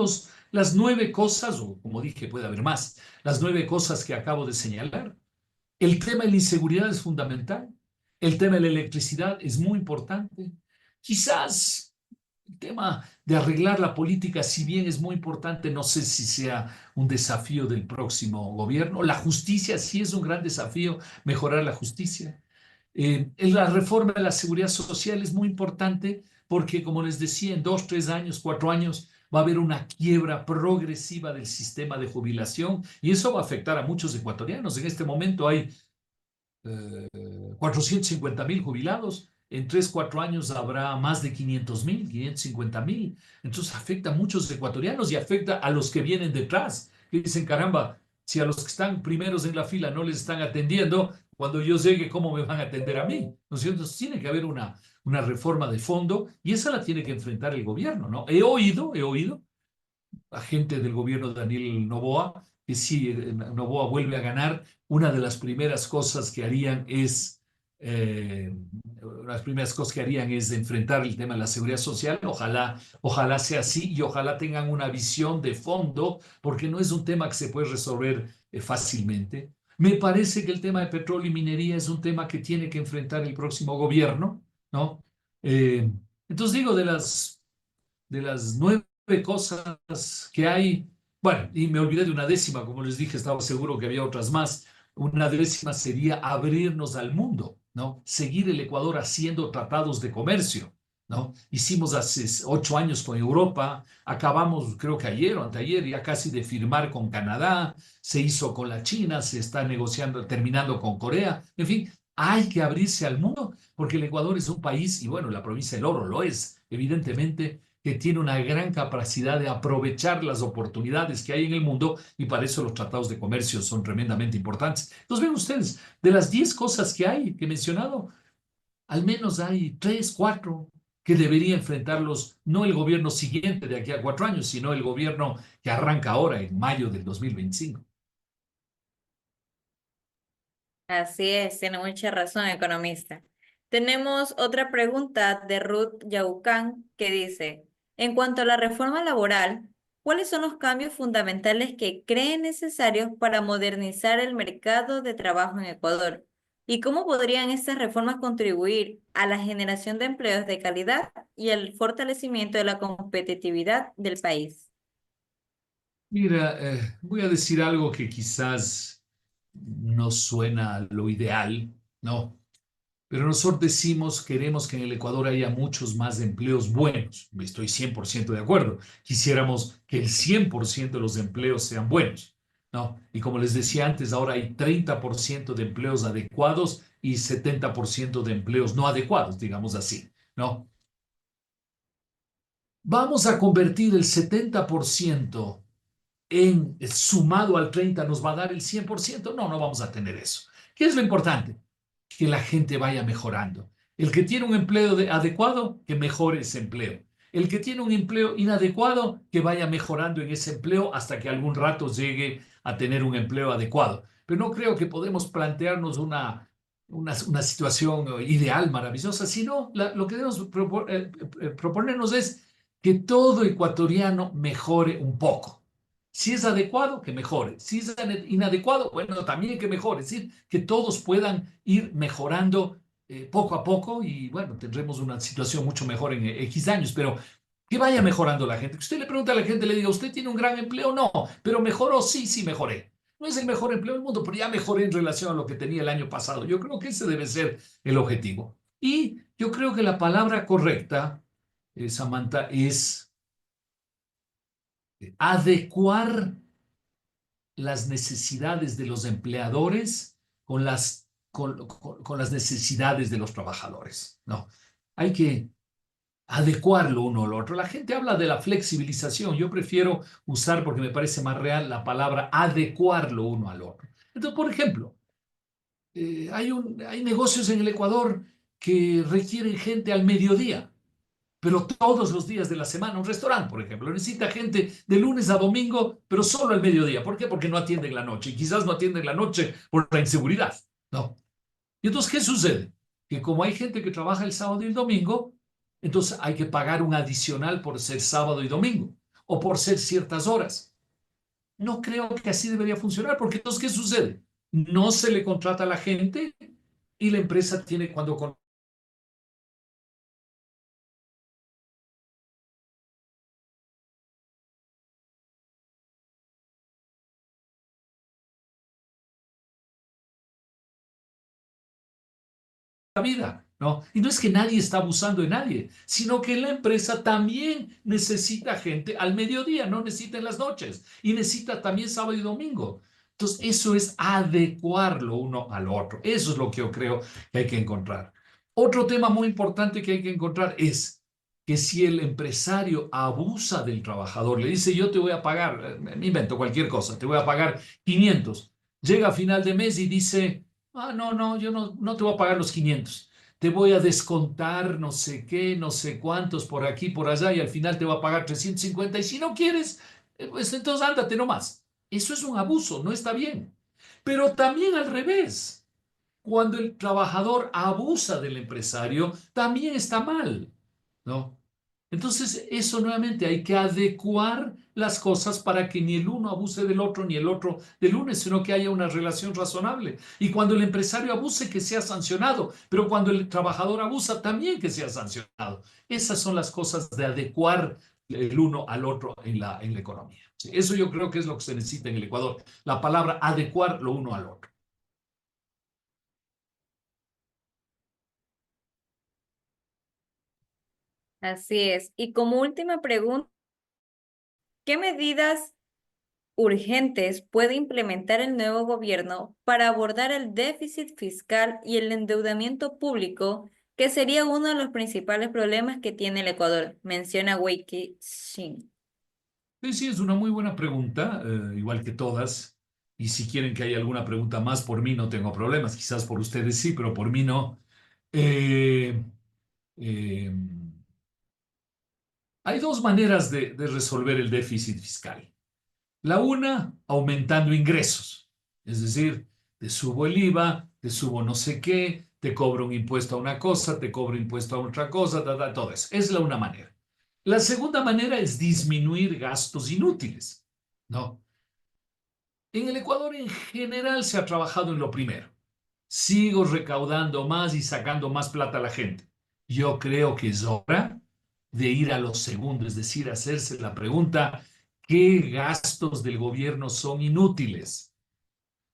las 9 cosas, o como dije, puede haber más, las 9 cosas que acabo de señalar. El tema de la inseguridad es fundamental. El tema de la electricidad es muy importante. Quizás el tema de arreglar la política, si bien es muy importante, no sé si sea un desafío del próximo gobierno. La justicia sí es un gran desafío, mejorar la justicia. La reforma de la seguridad social es muy importante porque, como les decía, en 2, 3 años, 4 años, va a haber una quiebra progresiva del sistema de jubilación y eso va a afectar a muchos ecuatorianos. En este momento hay 450,000 jubilados. En 3, 4 años habrá más de 500,000, 550,000. Entonces afecta a muchos ecuatorianos y afecta a los que vienen detrás. Que dicen, caramba, si a los que están primeros en la fila no les están atendiendo, cuando yo llegue, ¿cómo me van a atender a mí? ¿No es cierto? Entonces, tiene que haber una reforma de fondo y esa la tiene que enfrentar el gobierno, ¿no? He oído a gente del gobierno de Daniel Noboa que si Noboa vuelve a ganar, una de las primeras cosas que harían es enfrentar el tema de la seguridad social. Ojalá sea así y ojalá tengan una visión de fondo, porque no es un tema que se puede resolver fácilmente. Me parece que el tema de petróleo y minería es un tema que tiene que enfrentar el próximo gobierno, ¿no? Entonces digo, de las 9 cosas que hay, bueno, y me olvidé de una décima, como les dije, estaba seguro que había otras más. Una décima sería abrirnos al mundo, ¿no? Seguir el Ecuador haciendo tratados de comercio, ¿no? Hicimos hace 8 años con Europa, acabamos, creo que ayer o anteayer, ya casi de firmar con Canadá, se hizo con la China, se está negociando, terminando con Corea, en fin, hay que abrirse al mundo, porque el Ecuador es un país, y bueno, la provincia del Oro lo es, evidentemente, que tiene una gran capacidad de aprovechar las oportunidades que hay en el mundo y para eso los tratados de comercio son tremendamente importantes. Entonces, ven ustedes, de las 10 cosas que hay, que he mencionado, al menos hay 3, 4 que debería enfrentarlos no el gobierno siguiente de aquí a 4 años, sino el gobierno que arranca ahora en mayo del 2025. Así es, tiene mucha razón, economista. Tenemos otra pregunta de Ruth Yaucán que dice, en cuanto a la reforma laboral, ¿cuáles son los cambios fundamentales que creen necesarios para modernizar el mercado de trabajo en Ecuador? ¿Y cómo podrían estas reformas contribuir a la generación de empleos de calidad y al fortalecimiento de la competitividad del país? Mira, voy a decir algo que quizás no suena a lo ideal, ¿no? Pero nosotros decimos, queremos que en el Ecuador haya muchos más empleos buenos. Estoy 100% de acuerdo. Quisiéramos que el 100% de los empleos sean buenos, ¿no? Y como les decía antes, ahora hay 30% de empleos adecuados y 70% de empleos no adecuados, digamos así, ¿no? Vamos a convertir el 70% sumado al 30%, ¿nos va a dar el 100%? No, no vamos a tener eso. ¿Qué es lo importante? Que la gente vaya mejorando. El que tiene un empleo adecuado, que mejore ese empleo. El que tiene un empleo inadecuado, que vaya mejorando en ese empleo hasta que algún rato llegue a tener un empleo adecuado. Pero no creo que podemos plantearnos una situación ideal, maravillosa, sino lo que debemos proponernos es que todo ecuatoriano mejore un poco. Si es adecuado, que mejore. Si es inadecuado, bueno, también que mejore. Es decir, que todos puedan ir mejorando poco a poco y, bueno, tendremos una situación mucho mejor en X años, pero que vaya mejorando la gente. Que usted le pregunta a la gente, le diga, ¿usted tiene un gran empleo? No, pero mejoró, sí, sí mejoré. No es el mejor empleo del mundo, pero ya mejoré en relación a lo que tenía el año pasado. Yo creo que ese debe ser el objetivo. Y yo creo que la palabra correcta, Samantha, es adecuar las necesidades de los empleadores con con las necesidades de los trabajadores. No, hay que adecuarlo uno al otro. La gente habla de la flexibilización. Yo prefiero usar, porque me parece más real, la palabra adecuarlo uno al otro. Entonces, por ejemplo, hay negocios en el Ecuador que requieren gente al mediodía, pero todos los días de la semana. Un restaurante, por ejemplo, necesita gente de lunes a domingo, pero solo al mediodía. ¿Por qué? Porque no atienden la noche. Y quizás no atienden la noche por la inseguridad. No. Y entonces, ¿qué sucede? Que como hay gente que trabaja el sábado y el domingo, entonces hay que pagar un adicional por ser sábado y domingo o por ser ciertas horas. No creo que así debería funcionar, porque entonces, ¿qué sucede? No se le contrata a la gente y la empresa tiene, cuando la vida, ¿no? Y no es que nadie está abusando de nadie, sino que la empresa también necesita gente al mediodía, no necesita en las noches, y necesita también sábado y domingo. Entonces, eso es adecuarlo uno al otro. Eso es lo que yo creo que hay que encontrar. Otro tema muy importante que hay que encontrar es que si el empresario abusa del trabajador, le dice, yo te voy a pagar, me invento cualquier cosa, te voy a pagar 500, llega a final de mes y dice, ah, no, yo no te voy a pagar los 500. Te voy a descontar no sé qué, no sé cuántos por aquí, por allá, y al final te va a pagar 350. Y si no quieres, pues entonces ándate nomás. Eso es un abuso, no está bien. Pero también al revés. Cuando el trabajador abusa del empresario, también está mal, ¿no? Entonces, eso nuevamente hay que adecuar las cosas para que ni el uno abuse del otro, ni el otro del uno, sino que haya una relación razonable. Y cuando el empresario abuse, que sea sancionado, pero cuando el trabajador abusa, también que sea sancionado. Esas son las cosas de adecuar el uno al otro en la economía. Sí, eso yo creo que es lo que se necesita en el Ecuador, la palabra adecuar lo uno al otro. Así es. Y como última pregunta, ¿qué medidas urgentes puede implementar el nuevo gobierno para abordar el déficit fiscal y el endeudamiento público, que sería uno de los principales problemas que tiene el Ecuador? Menciona Wei Xin. Sí, sí, es una muy buena pregunta, igual que todas. Y si quieren que haya alguna pregunta más, por mí no tengo problemas. Quizás por ustedes sí, pero por mí no. Eh, eh, Hay dos maneras de resolver el déficit fiscal. La una, aumentando ingresos. Es decir, te subo el IVA, te subo no sé qué, te cobro un impuesto a una cosa, te cobro impuesto a otra cosa, todo eso. Es la una manera. La segunda manera es disminuir gastos inútiles. ¿No? En el Ecuador en general se ha trabajado en lo primero. Sigo recaudando más y sacando más plata a la gente. Yo creo que es hora de ir a lo segundo, es decir, hacerse la pregunta, ¿qué gastos del gobierno son inútiles?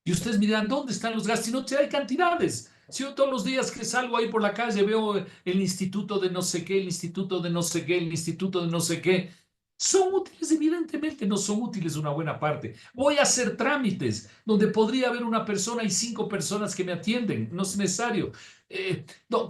Y ustedes me dirán, ¿dónde están los gastos? Si no, hay cantidades. Si yo todos los días que salgo ahí por la calle veo el instituto de no sé qué, el instituto de no sé qué, el instituto de no sé qué, son útiles, evidentemente no son útiles una buena parte. Voy a hacer trámites donde podría haber una persona y 5 personas que me atienden, no es necesario.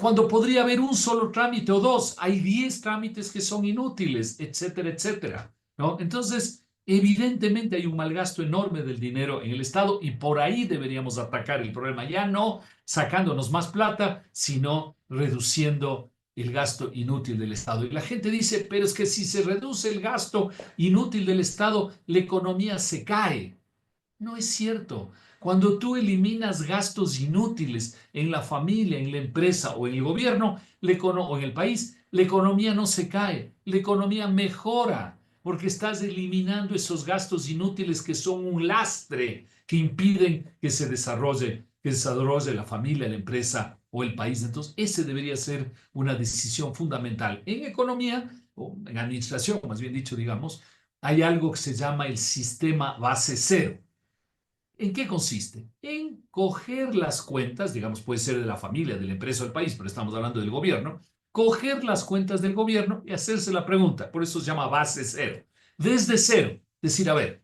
Cuando podría haber un solo trámite o dos, hay 10 trámites que son inútiles, etcétera, etcétera, ¿no? Entonces, evidentemente hay un malgasto enorme del dinero en el Estado y por ahí deberíamos atacar el problema, ya no sacándonos más plata, sino reduciendo el gasto inútil del Estado. Y la gente dice, pero es que si se reduce el gasto inútil del Estado, la economía se cae. No es cierto. Cuando tú eliminas gastos inútiles en la familia, en la empresa o en el gobierno o en el país, la economía no se cae, la economía mejora, porque estás eliminando esos gastos inútiles que son un lastre, que impiden que se desarrolle la familia, la empresa o el país. Entonces, ese debería ser una decisión fundamental. En economía, o en administración, más bien dicho, digamos, hay algo que se llama el sistema base cero. ¿En qué consiste? En coger las cuentas, digamos, puede ser de la familia, de la empresa o del país, pero estamos hablando del gobierno, coger las cuentas del gobierno y hacerse la pregunta. Por eso se llama base cero. Desde cero, decir, a ver,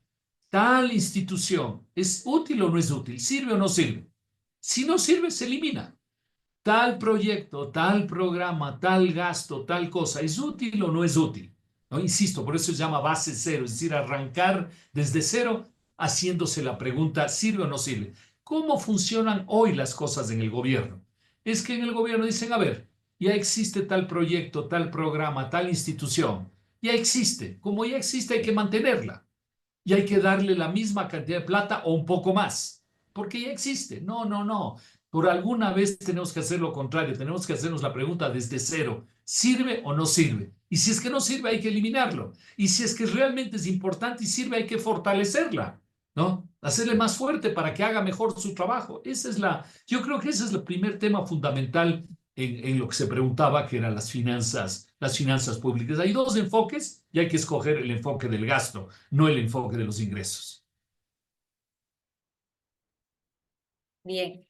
tal institución, ¿es útil o no es útil? ¿Sirve o no sirve? Si no sirve, se elimina. Tal proyecto, tal programa, tal gasto, tal cosa, ¿es útil o no es útil? ¿No? Insisto, por eso se llama base cero, es decir, arrancar desde cero haciéndose la pregunta, ¿sirve o no sirve? ¿Cómo funcionan hoy las cosas en el gobierno? Es que en el gobierno dicen, a ver, ya existe tal proyecto, tal programa, tal institución, ya existe. Como ya existe, hay que mantenerla y hay que darle la misma cantidad de plata o un poco más, porque ya existe. No, no, no. Por alguna vez tenemos que hacer lo contrario, tenemos que hacernos la pregunta desde cero, ¿sirve o no sirve? Y si es que no sirve, hay que eliminarlo. Y si es que realmente es importante y sirve, hay que fortalecerla, ¿no? Hacerle más fuerte para que haga mejor su trabajo. Yo creo que ese es el primer tema fundamental en lo que se preguntaba, que eran las finanzas públicas. Hay dos enfoques y hay que escoger el enfoque del gasto, no el enfoque de los ingresos. Bien.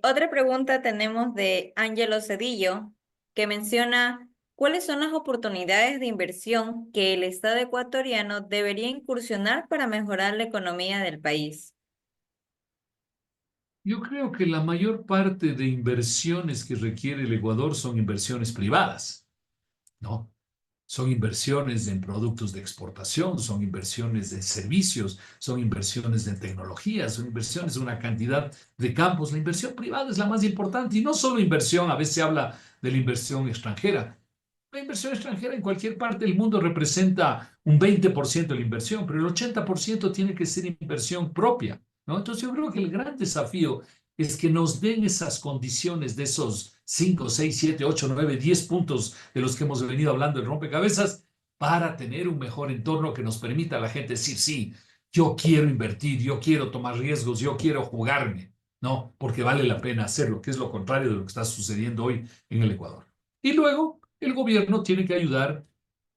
Otra pregunta tenemos de Ángelo Cedillo, que menciona cuáles son las oportunidades de inversión que el Estado ecuatoriano debería incursionar para mejorar la economía del país. Yo creo que la mayor parte de inversiones que requiere el Ecuador son inversiones privadas, ¿no? Son inversiones en productos de exportación, son inversiones de servicios, son inversiones de tecnología, son inversiones de una cantidad de campos. La inversión privada es la más importante y no solo inversión, a veces se habla de la inversión extranjera. La inversión extranjera en cualquier parte del mundo representa un 20% de la inversión, pero el 80% tiene que ser inversión propia, ¿no? Entonces yo creo que el gran desafío es que nos den esas condiciones de esos 5, 6, 7, 8, 9, 10 puntos de los que hemos venido hablando del rompecabezas para tener un mejor entorno que nos permita a la gente decir, sí, yo quiero invertir, yo quiero tomar riesgos, yo quiero jugarme, ¿no? Porque vale la pena hacerlo, que es lo contrario de lo que está sucediendo hoy en el Ecuador. Y luego el gobierno tiene que ayudar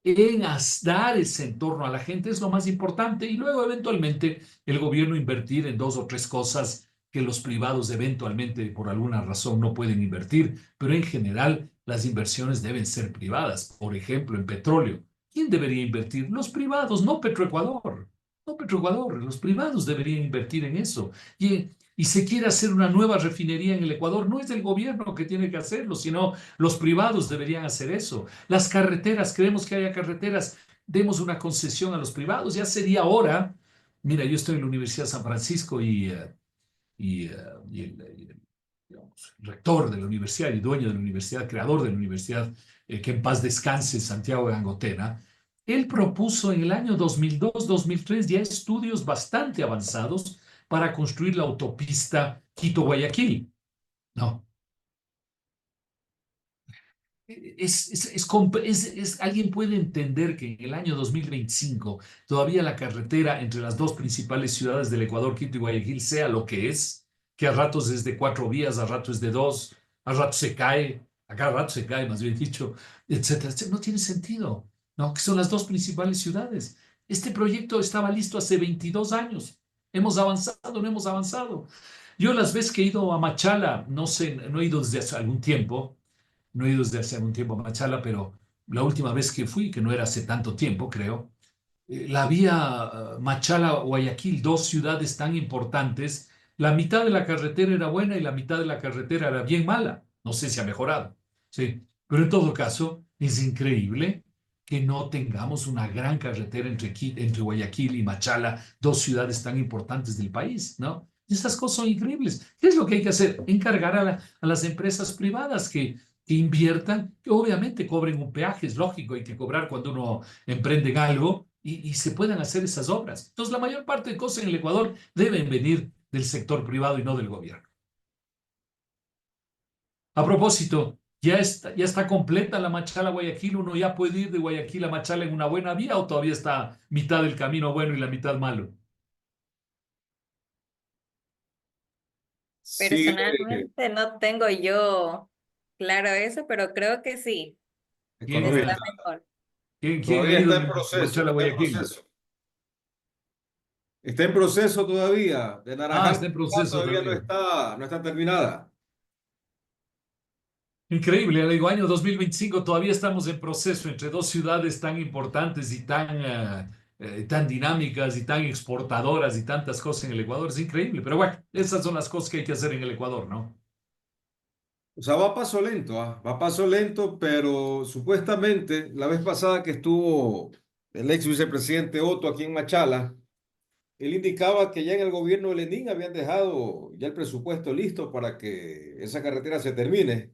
en dar ese entorno a la gente, es lo más importante, y luego eventualmente el gobierno invertir en dos o tres cosas que los privados eventualmente por alguna razón no pueden invertir, pero en general las inversiones deben ser privadas. Por ejemplo, en petróleo. ¿Quién debería invertir? Los privados, no Petroecuador. No Petroecuador, los privados deberían invertir en eso. Y se quiere hacer una nueva refinería en el Ecuador, no es el gobierno que tiene que hacerlo, sino los privados deberían hacer eso. Las carreteras, queremos que haya carreteras, demos una concesión a los privados, ya sería hora. Mira, yo estoy en la Universidad de San Francisco y el, digamos, rector de la universidad y dueño de la universidad, creador de la universidad, que en paz descanse, Santiago de Angotena, él propuso en el año 2002-2003 ya estudios bastante avanzados para construir la autopista Quito-Guayaquil. No. Alguien puede entender que en el año 2025 todavía la carretera entre las dos principales ciudades del Ecuador, Quito y Guayaquil, sea lo que es, que a ratos es de 4 vías, a ratos es de 2, a ratos se cae, a cada rato se cae, más bien dicho, etcétera, etcétera. No tiene sentido, ¿no? Que son las dos principales ciudades. Este proyecto estaba listo hace 22 años. ¿Hemos avanzado? ¿No hemos avanzado? Yo las veces que he ido a Machala, no sé, no he ido desde hace algún tiempo, no he ido desde hace algún tiempo a Machala, pero la última vez que fui, que no era hace tanto tiempo, creo, la vía Machala-Guayaquil, dos ciudades tan importantes, la mitad de la carretera era buena y la mitad de la carretera era bien mala. No sé si ha mejorado, sí. Pero en todo caso, es increíble que no tengamos una gran carretera entre Guayaquil y Machala, dos ciudades tan importantes del país, ¿no? Y estas cosas son increíbles. ¿Qué es lo que hay que hacer? Encargar a las empresas privadas que inviertan, que obviamente cobren un peaje, es lógico, hay que cobrar cuando uno emprende en algo y se puedan hacer esas obras. Entonces, la mayor parte de cosas en el Ecuador deben venir del sector privado y no del gobierno. A propósito, ya está completa la Machala-Guayaquil, ¿uno ya puede ir de Guayaquil a Machala en una buena vía o todavía está mitad del camino bueno y la mitad malo? Sí, Personalmente no tengo yo claro eso, pero creo que sí, ¿Quién, que está económica. mejor. quién ha Todavía ido está en de proceso, está en Machala-Guayaquil? proceso. Está en proceso todavía. De Naranjal Está en proceso todavía todavía. no está terminada. Increíble, le digo, año 2025, todavía estamos en proceso entre dos ciudades tan importantes y tan dinámicas y tan exportadoras y tantas cosas en el Ecuador. Es increíble, pero bueno, esas son las cosas que hay que hacer en el Ecuador, ¿no? O sea, va a paso lento, va a paso lento, pero supuestamente la vez pasada que estuvo el ex vicepresidente Otto aquí en Machala, él indicaba que ya en el gobierno de Lenín habían dejado ya el presupuesto listo para que esa carretera se termine.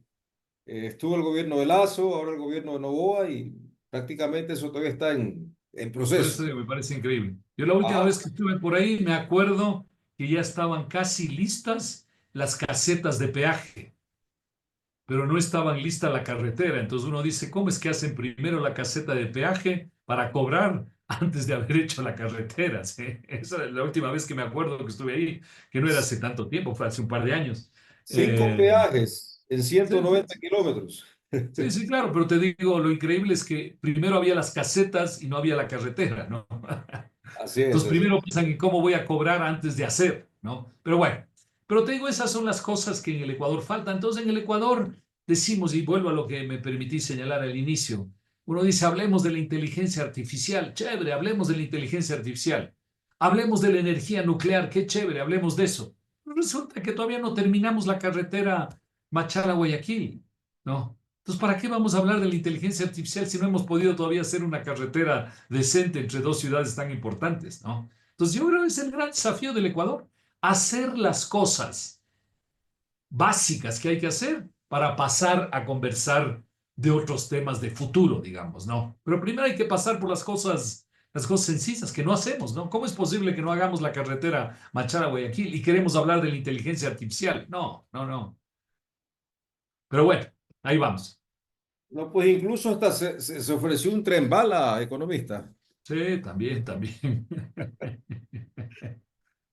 Estuvo el gobierno de Lazo, ahora el gobierno de Noboa y prácticamente eso todavía está en Por proceso. eso digo, me parece increíble. Yo la última Ah, vez que estuve por ahí, me acuerdo que ya estaban casi listas las casetas de peaje, pero no estaban lista la carretera. Entonces uno dice, ¿cómo es que hacen primero la caseta de peaje para cobrar antes de haber hecho la carretera? ¿Sí? Esa es la última vez que me acuerdo que estuve ahí, que no era hace tanto tiempo, fue hace un par de años. 5 peajes en Sí, 190 kilómetros. sí, sí, claro, pero te digo, lo increíble es que primero había las casetas y no había la carretera, ¿no? Así es, Entonces así primero es. piensan en cómo voy a cobrar antes de hacer, ¿no? Pero bueno, pero te digo, esas son las cosas que en el Ecuador faltan. Entonces en el Ecuador decimos, y vuelvo a lo que me permití señalar al inicio, uno dice, hablemos de la inteligencia artificial, chévere, hablemos de la inteligencia artificial. Hablemos de la energía nuclear, qué chévere, hablemos de eso. Pero resulta que todavía no terminamos la carretera Machala-Guayaquil, ¿no? Entonces, ¿para qué vamos a hablar de la inteligencia artificial si no hemos podido todavía hacer una carretera decente entre dos ciudades tan importantes, ¿no? Entonces, yo creo que es el gran desafío del Ecuador, hacer las cosas básicas que hay que hacer para pasar a conversar de otros temas de futuro, digamos, ¿no? Pero primero hay que pasar por las cosas sencillas que no hacemos, ¿no? ¿Cómo es posible que no hagamos la carretera Machala-Guayaquil y queremos hablar de la inteligencia artificial? No, no, no. Pero bueno, ahí vamos. No, pues incluso hasta se ofreció un tren bala, economista. Sí, también, también.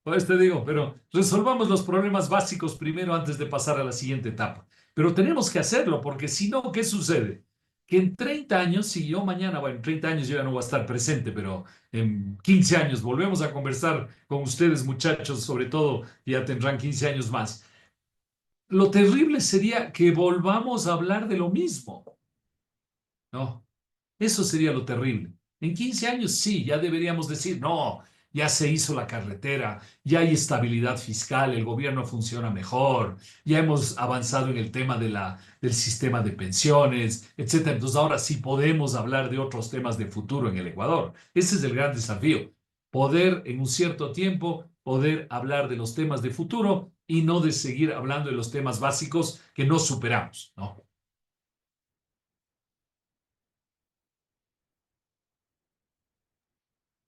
Pues te digo, pero resolvamos los problemas básicos primero antes de pasar a la siguiente etapa. Pero tenemos que hacerlo, porque si no, ¿qué sucede? Que en 30 años, si yo mañana, bueno, en 30 años yo ya no voy a estar presente, pero en 15 años volvemos a conversar con ustedes, muchachos, sobre todo, ya tendrán 15 años más. Lo terrible sería que volvamos a hablar de lo mismo, ¿no? Eso sería lo terrible. En 15 años sí, ya deberíamos decir, no, ya se hizo la carretera, ya hay estabilidad fiscal, el gobierno funciona mejor, ya hemos avanzado en el tema del sistema de pensiones, etcétera. Entonces ahora sí podemos hablar de otros temas de futuro en el Ecuador. Ese es el gran desafío, poder en un cierto tiempo, poder hablar de los temas de futuro y no de seguir hablando de los temas básicos que no superamos, ¿no?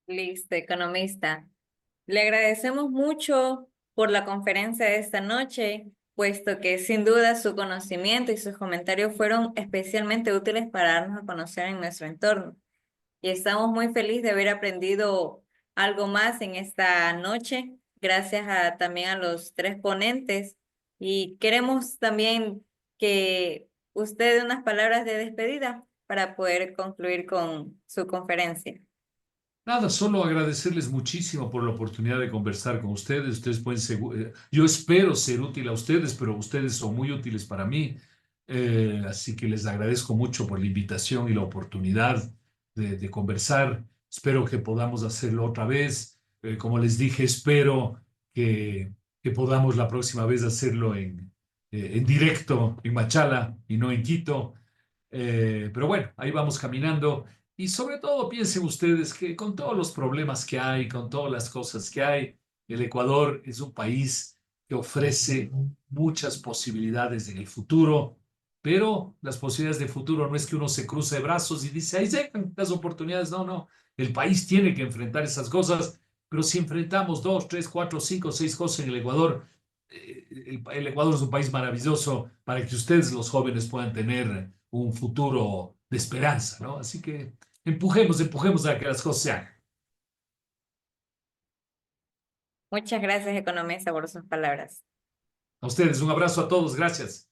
Listo, economista. Le agradecemos mucho por la conferencia de esta noche, puesto que sin duda su conocimiento y sus comentarios fueron especialmente útiles para darnos a conocer en nuestro entorno. Y estamos muy felices de haber aprendido algo más en esta noche, gracias también a los tres ponentes. Y queremos también que usted dé unas palabras de despedida para poder concluir con su conferencia. Nada, solo agradecerles muchísimo por la oportunidad de conversar con ustedes. Ustedes pueden yo espero ser útil a ustedes, pero ustedes son muy útiles para mí. Así que les agradezco mucho por la invitación y la oportunidad de conversar. Espero que podamos hacerlo otra vez. Como les dije, espero que podamos la próxima vez hacerlo en directo en Machala y no en Quito. Pero bueno, ahí vamos caminando. Y sobre todo piensen ustedes que con todos los problemas que hay, con todas las cosas que hay, el Ecuador es un país que ofrece muchas posibilidades en el futuro, pero las posibilidades de futuro no es que uno se cruce de brazos y dice, ahí llegan las oportunidades. No, no. El país tiene que enfrentar esas cosas, pero si enfrentamos 2, 3, 4, 5, 6 cosas en el Ecuador, el Ecuador es un país maravilloso para que ustedes, los jóvenes, puedan tener un futuro de esperanza, ¿no? Así que empujemos, empujemos a que las cosas se hagan. Muchas gracias, economista, por sus palabras. A ustedes, un abrazo a todos, gracias.